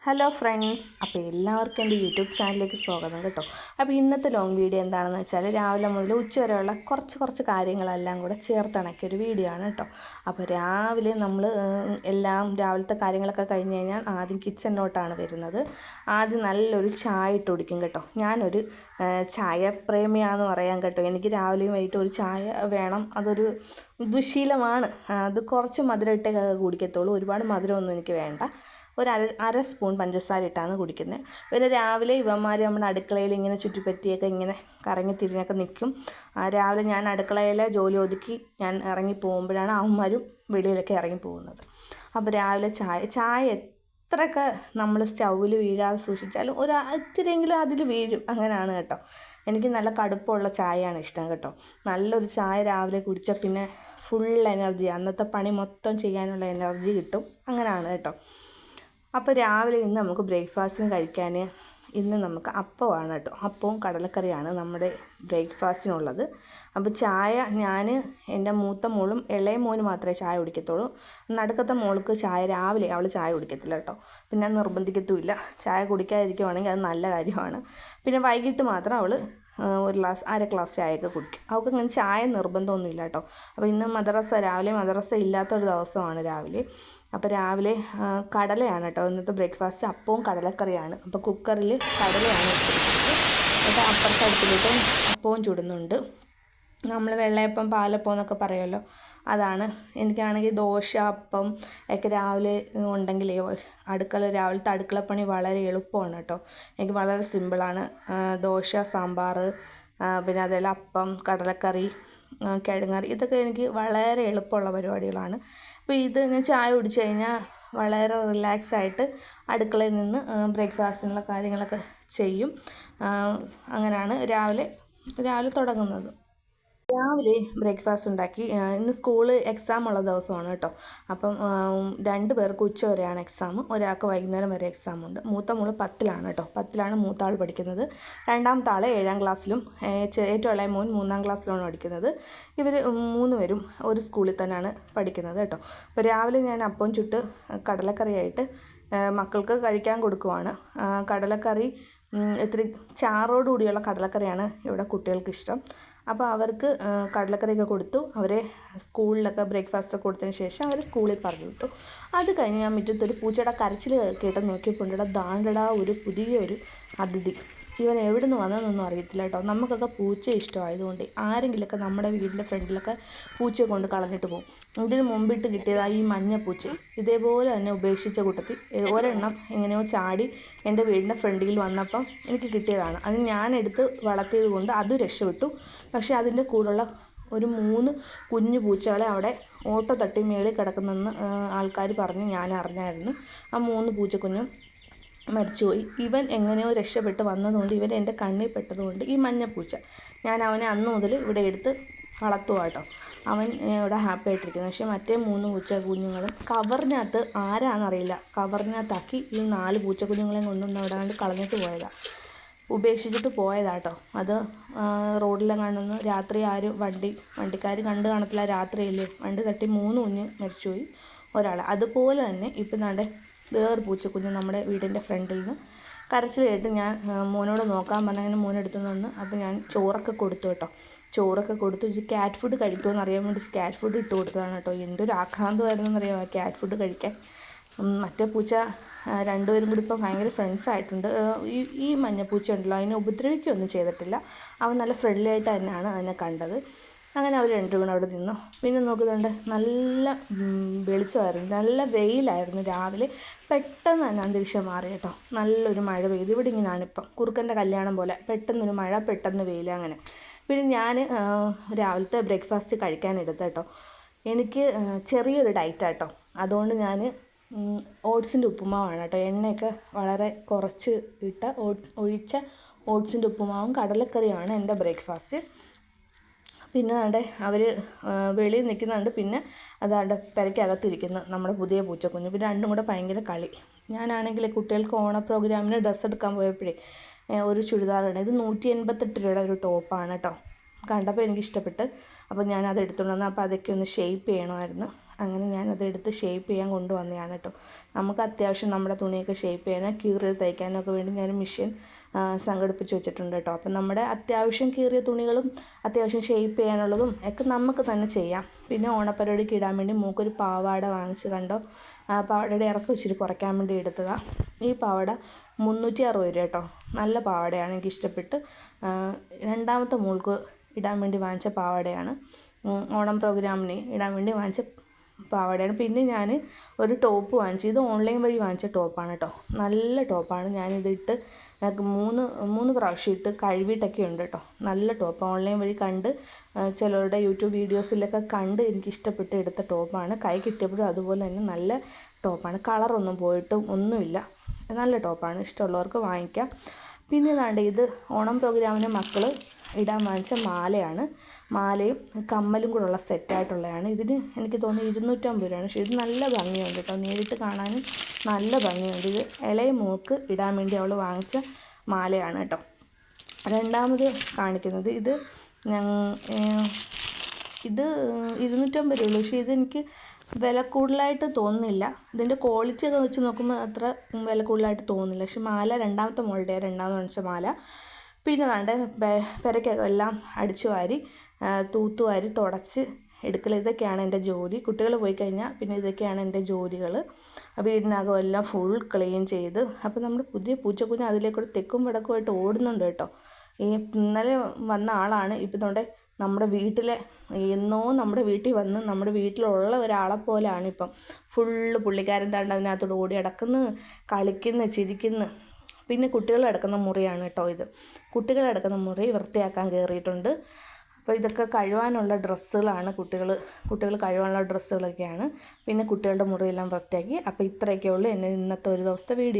Hello friends, അപ്പോൾ എല്ലാവർക്കും എൻ്റെ യൂട്യൂബ് ചാനലിലേക്ക് സ്വാഗതം കേട്ടോ. അപ്പോൾ ഇന്നത്തെ ലോങ് വീഡിയോ എന്താണെന്ന് വെച്ചാൽ രാവിലെ മുതൽ ഉച്ച വരെയുള്ള കുറച്ച് കാര്യങ്ങളെല്ലാം കൂടെ ചേർത്തിണക്കിയൊരു വീഡിയോ ആണ് കേട്ടോ. അപ്പോൾ രാവിലെ നമ്മൾ രാവിലത്തെ കാര്യങ്ങളൊക്കെ കഴിഞ്ഞ് കഴിഞ്ഞാൽ ആദ്യം കിച്ചണിലോട്ടാണ് വരുന്നത്. ആദ്യം നല്ലൊരു ചായ ഇട്ട് കുടിക്കും കേട്ടോ. ഞാനൊരു ചായ പ്രേമിയാന്ന് പറയാൻ കേട്ടോ. എനിക്ക് രാവിലെയും വൈകിട്ടും ഒരു ചായ വേണം. അതൊരു ദുശീലമാണ്. അത് കുറച്ച് മധുരം ഇട്ടേ കുടിക്കത്തുള്ളൂ. ഒരുപാട് മധുരമൊന്നും എനിക്ക് വേണ്ട. അര സ്പൂൺ പഞ്ചസാര ഇട്ടാണ് കുടിക്കുന്നത്. പിന്നെ രാവിലെ ഇവന്മാർ നമ്മുടെ അടുക്കളയിൽ ഇങ്ങനെ ചുറ്റിപ്പറ്റിയൊക്കെ ഇങ്ങനെ കറങ്ങി തിരിഞ്ഞൊക്കെ നിൽക്കും. രാവിലെ ഞാൻ അടുക്കളയിലെ ജോലി ഒതുക്കി ഞാൻ ഇറങ്ങി പോകുമ്പോഴാണ് അവന്മാരും വെളിയിലൊക്കെ ഇറങ്ങി പോകുന്നത്. അപ്പോൾ രാവിലെ ചായ എത്രയൊക്കെ നമ്മൾ സ്റ്റൗവിൽ വീഴാതെ സൂക്ഷിച്ചാലും ഇത്തിരിയെങ്കിലും അതിൽ വീഴും. അങ്ങനെയാണ് കേട്ടോ. എനിക്ക് നല്ല കടുപ്പമുള്ള ചായയാണ് ഇഷ്ടം കേട്ടോ. നല്ലൊരു ചായ രാവിലെ കുടിച്ചാൽ പിന്നെ ഫുൾ എനർജി, അന്നത്തെ പണി മൊത്തം ചെയ്യാനുള്ള എനർജി കിട്ടും. അങ്ങനെയാണ് കേട്ടോ. അപ്പോൾ രാവിലെ ഇന്ന് നമുക്ക് ബ്രേക്ക്ഫാസ്റ്റിന് കഴിക്കാൻ ഇന്ന് നമുക്ക് അപ്പമാണ് കേട്ടോ. അപ്പവും കടലക്കറിയാണ് നമ്മുടെ ബ്രേക്ക്ഫാസ്റ്റിനുള്ളത്. അപ്പോൾ ചായ ഞാൻ എൻ്റെ മൂത്ത മോളും ഇളയ മോന് മാത്രമേ ചായ കുടിക്കത്തുള്ളൂ. നടുക്കത്തെ മോൾക്ക് ചായ രാവിലെ അവൾ ചായ കുടിക്കത്തില്ല കേട്ടോ. പിന്നെ നിർബന്ധിക്കത്തുമില്ല. ചായ കുടിക്കാതിരിക്കുവാണെങ്കിൽ അത് നല്ല കാര്യമാണ്. പിന്നെ വൈകിട്ട് മാത്രം അവൾ അര ഗ്ലാസ് ചായയൊക്കെ കുടിക്കും. അവൾക്ക് അങ്ങനെ ചായ നിർബന്ധമൊന്നുമില്ല കേട്ടോ. അപ്പോൾ ഇന്ന് രാവിലെ മദ്രസ ഇല്ലാത്തൊരു ദിവസമാണ് രാവിലെ. അപ്പോൾ രാവിലെ കടലയാണ് കേട്ടോ ഇന്നത്തെ ബ്രേക്ക്ഫാസ്റ്റ്. അപ്പവും കടലക്കറിയാണ്. അപ്പോൾ കുക്കറിൽ കടലയാണ് വെച്ചിരിക്കുന്നത്. എന്നിട്ട് അപ്പുറത്തെ അടുപ്പിലിട്ട് അപ്പവും ചുടുന്നുണ്ട്. നമ്മൾ വെള്ളയപ്പം പാലപ്പം എന്നൊക്കെ പറയുമല്ലോ, അതാണ്. എനിക്കാണെങ്കിൽ ദോശ അപ്പം ഒക്കെ രാവിലെ ഉണ്ടെങ്കിൽ രാവിലത്തെ അടുക്കളപ്പണി വളരെ എളുപ്പമാണ് കേട്ടോ. എനിക്ക് വളരെ സിമ്പിളാണ്. ദോശ, സാമ്പാർ, പിന്നെ അതേപോലെ അപ്പം, കടലക്കറി, കിഴങ്ങറി, ഇതൊക്കെ എനിക്ക് വളരെ എളുപ്പമുള്ള പരിപാടികളാണ്. അപ്പോൾ ഇത് ഞാൻ ചായ കുടിച്ച് കഴിഞ്ഞാൽ വളരെ റിലാക്സായിട്ട് അടുക്കളയിൽ നിന്ന് ബ്രേക്ക്ഫാസ്റ്റിനുള്ള കാര്യങ്ങളൊക്കെ ചെയ്യും. അങ്ങനെയാണ് രാവിലെ തുടങ്ങുന്നത്. രാവിലെ ബ്രേക്ക്ഫാസ്റ്റ് ഉണ്ടാക്കി. ഇന്ന് എക്സാം ഉള്ള ദിവസമാണ് കേട്ടോ. അപ്പം 2 പേർക്ക് ഉച്ച വരെയാണ് എക്സാം. ഒരാൾക്ക് വൈകുന്നേരം വരെ എക്സാമുണ്ട്. മൂത്ത മോള് 10ലാണ് കേട്ടോ. 10ലാണ് മൂത്ത ആൾ പഠിക്കുന്നത്. രണ്ടാമത്തെ ആൾ 7ാം ക്ലാസ്സിലും ഏറ്റവും ഇളയ മോൻ 3ാം ക്ലാസ്സിലുമാണ് പഠിക്കുന്നത്. ഇവർ 3 പേരും ഒരു സ്കൂളിൽ തന്നെയാണ് പഠിക്കുന്നത് കേട്ടോ. അപ്പോൾ രാവിലെ ഞാൻ അപ്പം ചുട്ട് കടലക്കറിയായിട്ട് മക്കൾക്ക് കഴിക്കാൻ കൊടുക്കുവാണ്. കടലക്കറി ഇത്തിരി ചാറോടുകൂടിയുള്ള കടലക്കറിയാണ് ഇവിടെ കുട്ടികൾക്ക് ഇഷ്ടം. അപ്പോൾ അവർക്ക് കടലക്കറിയൊക്കെ കൊടുത്തു. അവരെ സ്കൂളിലൊക്കെ ബ്രേക്ക്ഫാസ്റ്റൊക്കെ കൊടുത്തതിന് ശേഷം അവർ സ്കൂളിൽ പറഞ്ഞു വിട്ടു. അത് കഴിഞ്ഞ് ഞാൻ മുറ്റത്തൊരു പൂച്ചയുടെ കരച്ചിൽ കേട്ട് നോക്കിയപ്പോൾ ദാണ്ടടാ ഒരു പുതിയൊരു അതിഥി. ഇവൻ എവിടെ നിന്ന് വന്നതെന്നൊന്നും അറിയത്തില്ല കേട്ടോ. നമുക്കൊക്കെ പൂച്ച ഇഷ്ടമായതുകൊണ്ട് ആരെങ്കിലുമൊക്കെ നമ്മുടെ വീടിൻ്റെ ഫ്രണ്ടിലൊക്കെ പൂച്ചയെ കൊണ്ട് കളഞ്ഞിട്ട് പോകും. ഇതിന് മുമ്പിട്ട് കിട്ടിയതായി ഈ മഞ്ഞ പൂച്ച. ഇതേപോലെ തന്നെ ഉപേക്ഷിച്ച കൂട്ടത്തിൽ ഒരെണ്ണം എങ്ങനെയോ ചാടി എൻ്റെ വീടിൻ്റെ ഫ്രണ്ടിൽ വന്നപ്പം എനിക്ക് കിട്ടിയതാണ്. അത് ഞാനെടുത്ത് വളർത്തിയത് കൊണ്ട് അത് രക്ഷപ്പെട്ടു. പക്ഷേ അതിൻ്റെ കൂടെയുള്ള ഒരു 3 കുഞ്ഞു പൂച്ചകളെ അവിടെ ഓട്ടോ തട്ടി മേളിൽ കിടക്കുന്നെന്ന് ആൾക്കാർ പറഞ്ഞ് ഞാൻ അറിഞ്ഞായിരുന്നു. ആ 3 പൂച്ചക്കുഞ്ഞും മരിച്ചുപോയി. ഇവൻ എങ്ങനെയോ രക്ഷപ്പെട്ട് വന്നതുകൊണ്ട് ഇവൻ എൻ്റെ കണ്ണിൽ പെട്ടതുകൊണ്ട് ഈ മഞ്ഞപ്പൂച്ച ഞാൻ അവനെ അന്ന് മുതൽ ഇവിടെ എടുത്ത് വളർത്തുക കേട്ടോ. അവൻ ഇവിടെ ഹാപ്പി ആയിട്ടിരിക്കുന്നു. പക്ഷേ മറ്റേ 3 പൂച്ച കുഞ്ഞുങ്ങളും കവറിനകത്ത് ആരാന്നറിയില്ല കവറിനകത്താക്കി ഈ 4 പൂച്ചക്കുഞ്ഞുങ്ങളെയും കൊണ്ടുവന്ന് അവിടെ കളഞ്ഞിട്ട് പോയതാണ്. ഉപേക്ഷിച്ചിട്ട് പോയതാട്ടോ. അത് റോഡിലെങ്ങാണ്ടൊന്ന് രാത്രി വണ്ടിക്കാർ കണ്ടു കാണത്തില്ല. രാത്രിയല്ലേ, വണ്ടി തട്ടി 3 കുഞ്ഞ് മരിച്ചുപോയി. ഒരാൾ അതുപോലെ തന്നെ ഇപ്പം വേറൊരു പൂച്ചക്കുഞ്ഞ് നമ്മുടെ വീടിൻ്റെ ഫ്രണ്ടിൽ നിന്ന് കരച്ചിൽ കേട്ട് ഞാൻ മോനോട് നോക്കാൻ പറഞ്ഞങ്ങനെ മോനെടുത്തു വന്ന്. അപ്പോൾ ഞാൻ ചോറൊക്കെ കൊടുത്തു കേട്ടോ. ചോറൊക്കെ കൊടുത്തു. ക്യാറ്റ് ഫുഡ് കഴിക്കുമെന്ന് അറിയാൻ വേണ്ടി ക്യാറ്റ് ഫുഡ് ഇട്ട് കൊടുത്തതാണ് കേട്ടോ. എന്തൊരു ആക്രാന്തമായിരുന്നു എന്നറിയാമോ ക്യാറ്റ് ഫുഡ് കഴിക്കാൻ. മറ്റേ പൂച്ച 2 പേരും കൂടി ഇപ്പോൾ ഭയങ്കര ഫ്രണ്ട്സായിട്ടുണ്ട്. ഈ മഞ്ഞപ്പൂച്ച ഉണ്ടല്ലോ, അതിനെ ഉപദ്രവിക്കുകയൊന്നും ചെയ്തിട്ടില്ല. അവൻ നല്ല ഫ്രണ്ട്ലി ആയിട്ട് തന്നെയാണ് അതിനെ കണ്ടത്. അങ്ങനെ അവർ 2 കൂടെ അവിടെ നിന്നു. പിന്നെ നോക്കുന്നുണ്ട് നല്ല വെളിച്ചമായിരുന്നു, നല്ല വെയിലായിരുന്നു രാവിലെ. പെട്ടെന്ന് തന്നെ അന്തരീക്ഷം മാറി കേട്ടോ. നല്ലൊരു മഴ പെയ്തു. ഇവിടെ ഇങ്ങനെയാണ് ഇപ്പം കുറുക്കൻ്റെ കല്യാണം പോലെ, പെട്ടെന്നൊരു മഴ, പെട്ടെന്ന് വെയിൽ അങ്ങനെ. പിന്നെ ഞാൻ രാവിലത്തെ ബ്രേക്ക്ഫാസ്റ്റ് കഴിക്കാനെടുത്ത കേട്ടോ. എനിക്ക് ചെറിയൊരു ഡയറ്റാട്ടോ. അതുകൊണ്ട് ഞാൻ ഓട്സിൻ്റെ ഉപ്പുമാവാണ് കേട്ടോ. എണ്ണയൊക്കെ വളരെ കുറച്ച് ഒഴിച്ച ഓട്സിൻ്റെ ഉപ്പുമാവും കടലക്കറിയുമാണ് എൻ്റെ ബ്രേക്ക്ഫാസ്റ്റ്. പിന്നെ അവർ വെളിയിൽ നിൽക്കുന്നുണ്ട്. പിന്നെ അതാണ്ട് പെരയ്ക്കകത്തിരിക്കുന്നു നമ്മുടെ പുതിയ പൂച്ചക്കുഞ്ഞ്. പിന്നെ 2 കൂടെ ഭയങ്കര കളി. ഞാനാണെങ്കിൽ കുട്ടികൾക്ക് ഓണ പ്രോഗ്രാമിന് ഡ്രസ്സ് എടുക്കാൻ പോയപ്പോഴേ ഒരു ചുരിദാറാണ്. ഇത് 188 രൂപയുടെ ഒരു ടോപ്പാണ് കേട്ടോ. കണ്ടപ്പോൾ എനിക്കിഷ്ടപ്പെട്ട്. അപ്പോൾ ഞാനത് എടുത്തുകൊണ്ട് വന്നു. അപ്പോൾ അതൊക്കെ ഒന്ന് ഷേപ്പ് ചെയ്യണമായിരുന്നു. അങ്ങനെ ഞാനതെടുത്ത് ഷേപ്പ് ചെയ്യാൻ കൊണ്ടുവന്നതാണ് കേട്ടോ. നമുക്ക് അത്യാവശ്യം നമ്മുടെ തുണിയൊക്കെ ഷേപ്പ് ചെയ്യാനോ കീറിയത് തയ്ക്കാനൊക്കെ വേണ്ടി ഞാൻ മെഷീൻ സംഘടിപ്പിച്ച് വെച്ചിട്ടുണ്ട് കേട്ടോ. അപ്പം നമ്മുടെ അത്യാവശ്യം കീറിയ തുണികളും അത്യാവശ്യം ഷേപ്പ് ചെയ്യാനുള്ളതും ഒക്കെ നമുക്ക് തന്നെ ചെയ്യാം. പിന്നെ ഓണപ്പരിപാടിക്ക് ഇടാൻ വേണ്ടി മൂക്കൊരു പാവാട വാങ്ങിച്ച് കണ്ടോ. പാവാടയുടെ ഇറക്കം ഇച്ചിരി കുറയ്ക്കാൻ വേണ്ടി എടുത്തതാണ്. ഈ പാവാട 360 രൂപ കേട്ടോ. നല്ല പാവാടയാണ്, എനിക്കിഷ്ടപ്പെട്ട്. രണ്ടാമത്തെ മോൾക്ക് ഇടാൻ വേണ്ടി വാങ്ങിച്ച പാവാടയാണ്. ഓണം പ്രോഗ്രാമിന് ഇടാൻ വേണ്ടി വാങ്ങിച്ച പാവാടയാണ്. പിന്നെ ഞാൻ ഒരു ടോപ്പ് വാങ്ങിച്ചു. ഇത് ഓൺലൈൻ വഴി വാങ്ങിച്ച ടോപ്പാണ് കേട്ടോ. നല്ല ടോപ്പാണ്. ഞാനിതിട്ട് മൂന്ന് പ്രാവശ്യം ഇട്ട് കഴുകിയിട്ടൊക്കെ ഉണ്ട് കേട്ടോ. നല്ല ടോപ്പ്. ഓൺലൈൻ വഴി കണ്ട് ചിലരുടെ യൂട്യൂബ് വീഡിയോസിലൊക്കെ കണ്ട് എനിക്കിഷ്ടപ്പെട്ട് എടുത്ത ടോപ്പാണ്. കൈ കിട്ടിയപ്പോഴും അതുപോലെ തന്നെ നല്ല ടോപ്പാണ്. കളറൊന്നും പോയിട്ടും ഒന്നുമില്ല. നല്ല ടോപ്പാണ്. ഇഷ്ടമുള്ളവർക്ക് വാങ്ങിക്കാം. പിന്നെ ഇതാണ്ട് ഇത് ഓണം പ്രോഗ്രാമിന് മക്കൾ ഇടാൻ വാങ്ങിച്ച മാലയാണ്. മാലയും കമ്മലും കൂടെ ഉള്ള സെറ്റായിട്ടുള്ളതാണ്. ഇതിന് എനിക്ക് തോന്നുന്നു 250 രൂപയാണ്. പക്ഷേ ഇത് നല്ല ഭംഗിയുണ്ട് കേട്ടോ. നേരിട്ട് കാണാനും നല്ല ഭംഗിയുണ്ട്. ഇത് ഇളയ മോൾക്ക് ഇടാൻ വേണ്ടി അവൾ വാങ്ങിച്ച മാലയാണ് കേട്ടോ. രണ്ടാമത് കാണിക്കുന്നത് ഇത് 250 രൂപയുള്ളൂ. പക്ഷേ ഇതെനിക്ക് വില കൂടുതലായിട്ട് തോന്നുന്നില്ല. ഇതിൻ്റെ ക്വാളിറ്റി ഒക്കെ വെച്ച് നോക്കുമ്പോൾ അത്ര വില കൂടുതലായിട്ട് തോന്നുന്നില്ല. പക്ഷെ മാല രണ്ടാമത്തെ മോളുടെ രണ്ടാമത് വാങ്ങിച്ച മാല. പിന്നെ ദാണ്ട് പെരയ്ക്കൊക്കെ എല്ലാം അടിച്ചു വാരി തൂത്തുവാരി തുടച്ച് എടുക്കൽ. ഇതൊക്കെയാണ് എൻ്റെ ജോലി. കുട്ടികൾ പോയി കഴിഞ്ഞാൽ പിന്നെ ഇതൊക്കെയാണ് എൻ്റെ ജോലികൾ. വീടിനകം എല്ലാം ഫുൾ ക്ലീൻ ചെയ്ത്. അപ്പോൾ നമ്മുടെ പുതിയ പൂച്ചക്കുഞ്ഞ് അതിലേക്കൂടെ തെക്കും വടക്കുമായിട്ട് ഓടുന്നുണ്ട് കേട്ടോ. ഈ ഇന്നലെ വന്ന ആളാണ്. ഇപ്പം തൊണ്ടേ നമ്മുടെ വീട്ടിലെ എന്നോ നമ്മുടെ വീട്ടിൽ വന്ന് നമ്മുടെ വീട്ടിലുള്ള ഒരാളെ പോലെയാണ് ഇപ്പം. ഫുള്ള് പുള്ളിക്കാരൻ താണ്ട് അതിനകത്തോട് ഓടി നടക്കുന്നു, കളിക്കുന്നു, ചിരിക്കുന്നു. പിന്നെ കുട്ടികൾ കിടക്കുന്ന മുറിയാണ് കേട്ടോ ഇത്. കുട്ടികൾ കിടക്കുന്ന മുറി വൃത്തിയാക്കാൻ കയറിയിട്ടുണ്ട്. അപ്പോൾ ഇതൊക്കെ കഴുകാനുള്ള ഡ്രസ്സുകളാണ്. കുട്ടികൾ കഴുകാനുള്ള ഡ്രസ്സുകളൊക്കെയാണ്. പിന്നെ കുട്ടികളുടെ മുറിയെല്ലാം വൃത്തിയാക്കി. അപ്പോൾ ഇത്രയൊക്കെ ഉള്ളൂ എൻ്റെ ഇന്നത്തെ ഒരു ദിവസത്തെ വീഡിയോ.